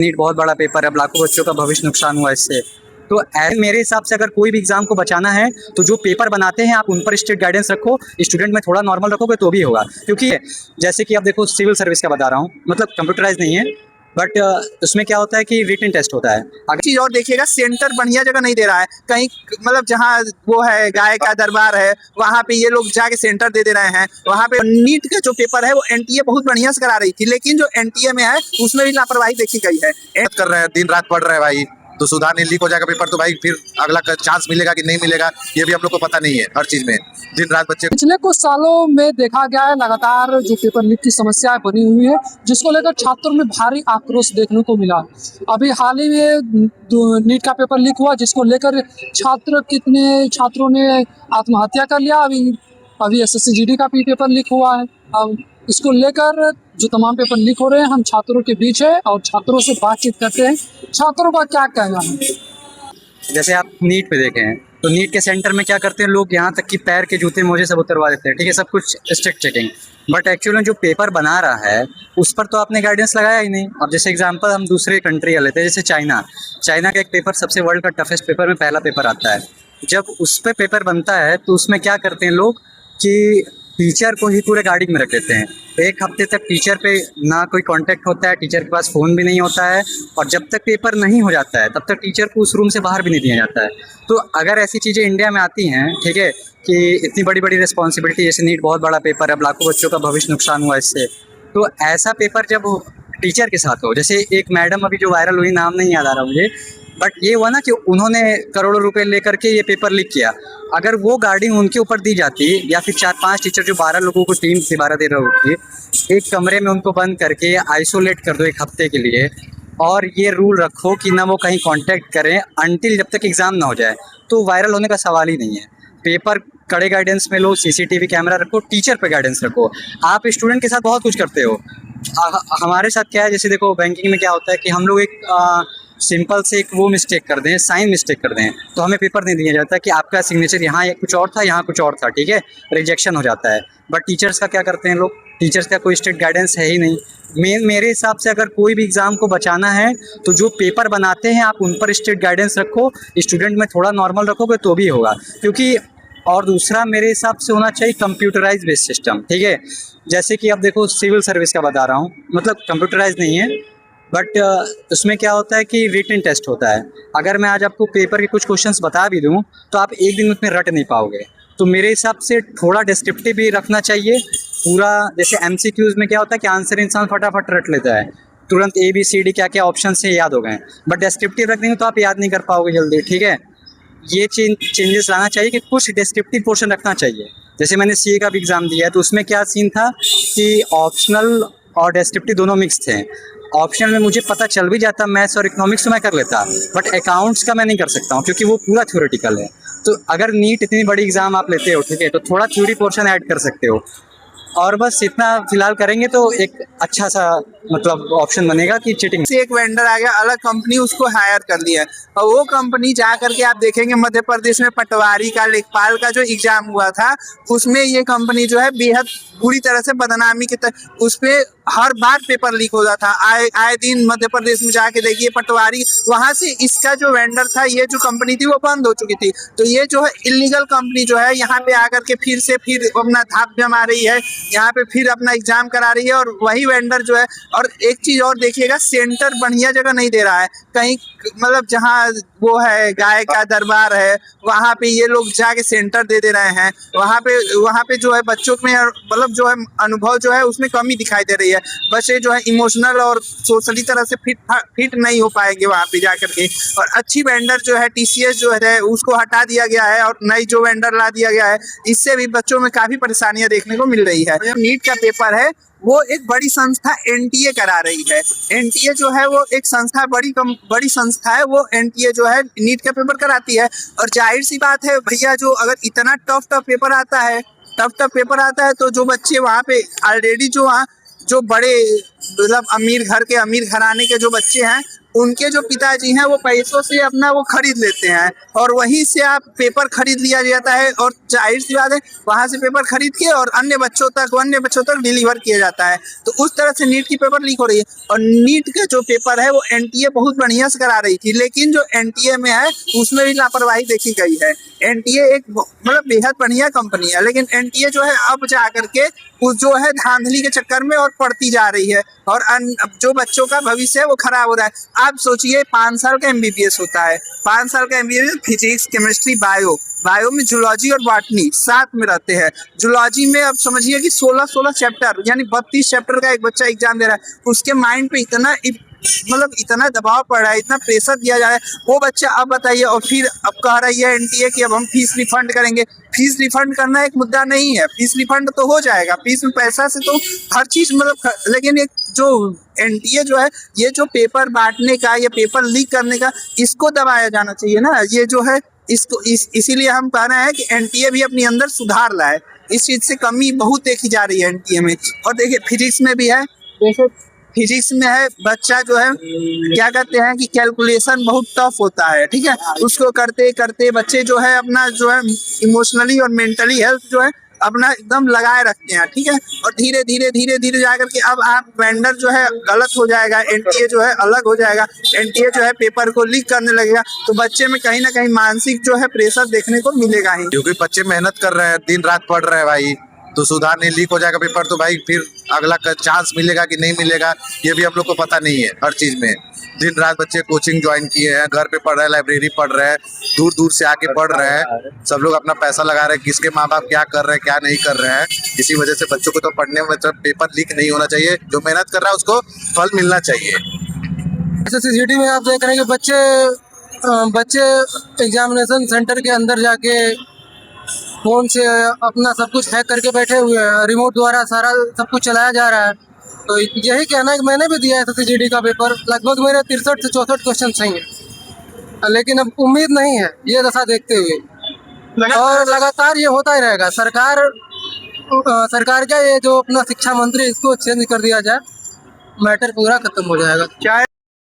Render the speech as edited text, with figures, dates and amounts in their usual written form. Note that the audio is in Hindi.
नीट बहुत बड़ा पेपर है, अब लाखों बच्चों का भविष्य नुकसान हुआ इससे। तो मेरे हिसाब से अगर कोई भी एग्जाम को बचाना है तो जो पेपर बनाते हैं आप उन पर स्ट्रिक्ट गाइडेंस रखो, स्टूडेंट में थोड़ा नॉर्मल रखोगे तो भी होगा। क्योंकि जैसे कि आप देखो सिविल सर्विस का बता रहा हूँ, मतलब कंप्यूटराइज नहीं है, बट उसमें क्या होता है कि रिटन टेस्ट होता है। अगर चीज और देखिएगा, सेंटर बढ़िया जगह नहीं दे रहा है, कहीं मतलब जहाँ वो है गाय का दरबार है वहाँ पे ये लोग जाके सेंटर दे रहे हैं। वहाँ पे नीट का जो पेपर है वो एनटीए बहुत बढ़िया से करा रही थी, लेकिन जो एनटीए में है उसमें भी लापरवाही देखी गई है। कर रहे हैं, दिन रात पढ़ रहे हैं भाई, तो सुधार नहीं, लीक हो जाएगा पेपर तो भाई फिर अगला चांस मिलेगा कि नहीं मिलेगा ये भी हम लोग को पता नहीं है। हर चीज में दिन रात बच्चे पिछले कुछ सालों में देखा गया है लगातार जो पेपर लीक की समस्या बनी हुई है, जिसको लेकर छात्रों में भारी आक्रोश देखने को मिला। अभी हाल ही में नीट का पेपर लीक हुआ, जिसको लेकर कितने छात्रों ने आत्महत्या कर लिया। अभी एसएससी-जीडी का भी पेपर लीक हुआ है। अब इसको लेकर जो तमाम पेपर लीक हो रहे हैं, हम छात्रों के बीच है और छात्रों से बातचीत करते हैं। छात्रों का क्या कहना है? जैसे आप नीट पे देखें हैं तो नीट के सेंटर में क्या करते हैं लोग, यहाँ तक कि पैर के जूते मोजे सब उतरवा देते हैं, ठीक है, सब कुछ स्ट्रिक्ट चेकिंग। बट एक्चुअली में जो पेपर बना रहा है उस पर तो आपने गाइडेंस लगाया ही नहीं। अब जैसे एग्जांपल हम दूसरे कंट्री का लेते हैं, जैसे चाइना का एक पेपर सबसे वर्ल्ड का टफेस्ट पेपर में पहला पेपर आता है। जब उस पर पेपर बनता है तो उसमें क्या करते हैं लोग कि टीचर को ही पूरे गाड़ी में रख देते हैं। एक हफ्ते तक टीचर पे ना कोई कांटेक्ट होता है, टीचर के पास फ़ोन भी नहीं होता है, और जब तक पेपर नहीं हो जाता है तब तक टीचर को उस रूम से बाहर भी नहीं दिया जाता है। तो अगर ऐसी चीज़ें इंडिया में आती हैं, ठीक है, कि इतनी बड़ी बड़ी रिस्पॉन्सिबिलिटी, जैसे नीट बहुत बड़ा पेपर है, अब लाखों बच्चों का भविष्य नुकसान हुआ इससे, तो ऐसा पेपर जब टीचर के साथ हो, जैसे एक मैडम अभी जो वायरल हुई, नाम नहीं याद आ रहा मुझे, बट ये हुआ ना कि उन्होंने करोड़ों रुपए लेकर के ये पेपर लीक किया। अगर वो गार्डिंग उनके ऊपर दी जाती, या फिर 4-5 टीचर जो 12 लोगों को टीम थी, 12-13 लोगों की, एक कमरे में उनको बंद करके आइसोलेट कर दो एक हफ्ते के लिए, और ये रूल रखो कि ना वो कहीं कांटेक्ट करें अनटिल जब तक एग्ज़ाम ना हो जाए, तो वायरल होने का सवाल ही नहीं है। पेपर कड़े गाइडेंस में लो, सीसीटीवी कैमरा रखो, टीचर पे गाइडेंस रखो। आप स्टूडेंट के साथ बहुत कुछ करते हो। हमारे साथ क्या है, जैसे देखो बैंकिंग में क्या होता है कि हम लोग एक सिंपल से एक वो मिस्टेक कर दें, साइन मिस्टेक कर दें, तो हमें पेपर नहीं दिया जाता कि आपका सिग्नेचर यहाँ कुछ और था, यहाँ कुछ और था, ठीक है, रिजेक्शन हो जाता है। बट टीचर्स का क्या करते हैं लोग, टीचर्स का कोई स्ट्रिक्ट गाइडेंस है ही नहीं। मेरे हिसाब से अगर कोई भी एग्ज़ाम को बचाना है तो जो पेपर बनाते हैं आप उन पर स्ट्रिक्ट गाइडेंस रखो, स्टूडेंट में थोड़ा नॉर्मल रखोगे तो भी होगा। क्योंकि और दूसरा मेरे हिसाब से होना चाहिए कंप्यूटराइज बेस्ड सिस्टम, ठीक है। जैसे कि आप देखो सिविल सर्विस का बता रहा हूँ, मतलब कंप्यूटराइज नहीं है, बट उसमें क्या होता है कि रिटन टेस्ट होता है। अगर मैं आज आपको पेपर के कुछ क्वेश्चंस बता भी दूं तो आप एक दिन उसमें रट नहीं पाओगे। तो मेरे हिसाब से थोड़ा डिस्क्रिप्टिव भी रखना चाहिए पूरा। जैसे एमसीक्यूज़ में क्या होता है कि आंसर इंसान फटाफट रट लेता है, तुरंत ABCD क्या क्या ऑप्शन से याद हो गए, बट डिस्क्रिप्टिव रख देंगे तो आप याद नहीं कर पाओगे जल्दी, ठीक है। ये चेंजेस लाना चाहिए कि कुछ डिस्क्रिप्टिव पोर्शन रखना चाहिए। जैसे मैंने CA का भी एग्ज़ाम दिया है तो उसमें क्या सीन था कि ऑप्शनल और डिस्क्रिप्टिव दोनों मिक्स थे। ऑप्शनल में मुझे पता चल भी जाता मैथ्स और इकोनॉमिक्स तो मैं कर लेता, बट अकाउंट्स का मैं नहीं कर सकता हूँ क्योंकि वो पूरा थ्योरेटिकल है। तो अगर नीट इतनी बड़ी एग्ज़ाम आप लेते हो, ठीक है, तो थोड़ा थ्योरी पोर्शन ऐड कर सकते हो, और बस इतना फिलहाल करेंगे तो एक अच्छा सा मतलब ऑप्शन बनेगा कि चीटिंग से एक वेंडर आ गया, अलग कंपनी उसको हायर कर लिया, और वो कंपनी जा करके आप देखेंगे मध्य प्रदेश में पटवारी का, लेखपाल का जो एग्जाम हुआ था उसमें ये कंपनी जो है बेहद बुरी तरह से बदनामी के उस पर हर बार पेपर लीक होता था। आए दिन मध्य प्रदेश में जाके देखिए पटवारी, वहाँ से इसका जो वेंडर था, ये जो कंपनी थी वो बंद हो चुकी थी। तो ये जो है इलीगल कंपनी जो है यहाँ पे आकर के फिर अपना धाप जमा रही है, यहाँ पे फिर अपना एग्जाम करा रही है, और वही वेंडर जो है। और एक चीज और देखिएगा, सेंटर बढ़िया जगह नहीं दे रहा है, कहीं मतलब जहाँ वो है गाय का दरबार है वहाँ पे ये लोग जाके सेंटर दे रहे हैं। वहाँ पे जो है बच्चों में मतलब जो है अनुभव जो है उसमें कमी दिखाई दे रही है। बच्चे जो है इमोशनल और सोशली तरह से फिट नहीं हो पाएंगे वहाँ पे जाकर के। और अच्छी वेंडर जो है TCS जो है उसको हटा दिया गया है और नई जो वेंडर ला दिया गया है, इससे भी बच्चों में काफी परेशानियां देखने को मिल रही है। नीट का पेपर है वो एक बड़ी संस्था NTA करा रही है। NTA जो है वो एक संस्था, बड़ी संस्था है, वो NTA जो है नीट का पेपर कराती है। और जाहिर सी बात है भैया, जो अगर इतना टफ पेपर आता है तो जो बच्चे वहाँ पे ऑलरेडी जो बड़े मतलब अमीर घराने के जो बच्चे हैं उनके जो पिताजी हैं वो पैसों से अपना वो खरीद लेते हैं और वहीं से आप पेपर खरीद लिया जाता है और जाहिर सी बात है वहां से पेपर खरीद के और अन्य बच्चों तक डिलीवर किया जाता है। तो उस तरह से नीट की पेपर लीक हो रही है। और नीट का जो पेपर है वो एनटीए बहुत बढ़िया से करा रही थी, लेकिन जो एनटीए में है उसमें भी लापरवाही देखी गई है। एनटीए एक मतलब बेहद बढ़िया कंपनी है, लेकिन एनटीए जो है अब जा करके उस जो है धांधली के चक्कर में और पड़ती जा रही है और जो बच्चों का भविष्य है वो खराब हो रहा है। आप सोचिए 5 साल का एमबीबीएस होता है, 5 साल का एमबीबीएस फिजिक्स, केमिस्ट्री, बायो में जूलॉजी और बॉटनी साथ में रहते हैं। जूलॉजी में अब समझिए कि 16 चैप्टर यानी 32 चैप्टर का एक बच्चा एग्जाम दे रहा है। उसके माइंड पे इतना दबाव पड़ रहा है, इतना प्रेशर दिया जा रहा है। वो बच्चा अब बताइए, और फिर अब कह रही है एनटीए कि अब हम फीस रिफंड करेंगे। फीस रिफंड करना एक मुद्दा नहीं है, फीस रिफंड तो हो जाएगा, फीस में पैसा से तो हर चीज लेकिन एक जो एनटीए जो है ये जो पेपर बांटने का या पेपर लीक करने का इसको दबाया जाना चाहिए ना। ये जो है इसको इसीलिए हम कह रहे हैं कि एनटीए भी अपने अंदर सुधार लाए। इस चीज से कमी बहुत देखी जा रही है एनटीए में। और देखिए फिजिक्स में भी है, जैसे फिजिक्स में है बच्चा जो है क्या कहते हैं कि कैलकुलेशन बहुत टफ होता है, ठीक है। उसको करते करते बच्चे जो है अपना जो है इमोशनली और मेंटली हेल्थ जो है अपना एकदम लगाए रखते हैं, ठीक है। और धीरे धीरे जाकर के अब आप वेंडर जो है गलत हो जाएगा, एनटीए जो है अलग हो जाएगा, एनटीए जो है पेपर को लीक करने लगेगा, तो बच्चे में कहीं ना कहीं मानसिक जो है प्रेशर देखने को मिलेगा ही। क्योंकि बच्चे मेहनत कर रहे हैं, दिन रात पढ़ रहे हैं भाई, तो सुधार नहीं, लीक हो जाएगा पेपर तो भाई फिर अगला चांस मिलेगा कि नहीं मिलेगा ये भी हम लोग को पता नहीं है। हर चीज में दिन रात बच्चे कोचिंग ज्वाइन किए हैं, घर पे पढ़ रहे हैं, लाइब्रेरी पढ़ रहे हैं, दूर दूर से आके पढ़ रहे हैं, सब लोग अपना पैसा लगा रहे हैं। किसके माँ बाप क्या कर रहे हैं क्या नहीं कर रहे हैं, इसी वजह से बच्चों को तो पढ़ने में पेपर लीक नहीं होना चाहिए। जो मेहनत कर रहा है उसको फल मिलना चाहिए। SSCGD में आप देख रहे हैं कि बच्चे एग्जामिनेशन सेंटर के अंदर जाके फ़ोन से अपना सब कुछ हैक करके बैठे हुए हैं, रिमोट द्वारा सारा सब कुछ चलाया जा रहा है। तो यही कहना है कि मैंने भी दिया है SSCGD का पेपर, लगभग मेरे 63 से 64 क्वेश्चन सही हैं, लेकिन अब उम्मीद नहीं है ये दशा देखते हुए, और लगातार ये होता ही रहेगा। सरकार का ये जो अपना शिक्षा मंत्री इसको चेंज कर दिया जाए, मैटर पूरा खत्म हो जाएगा। चाहे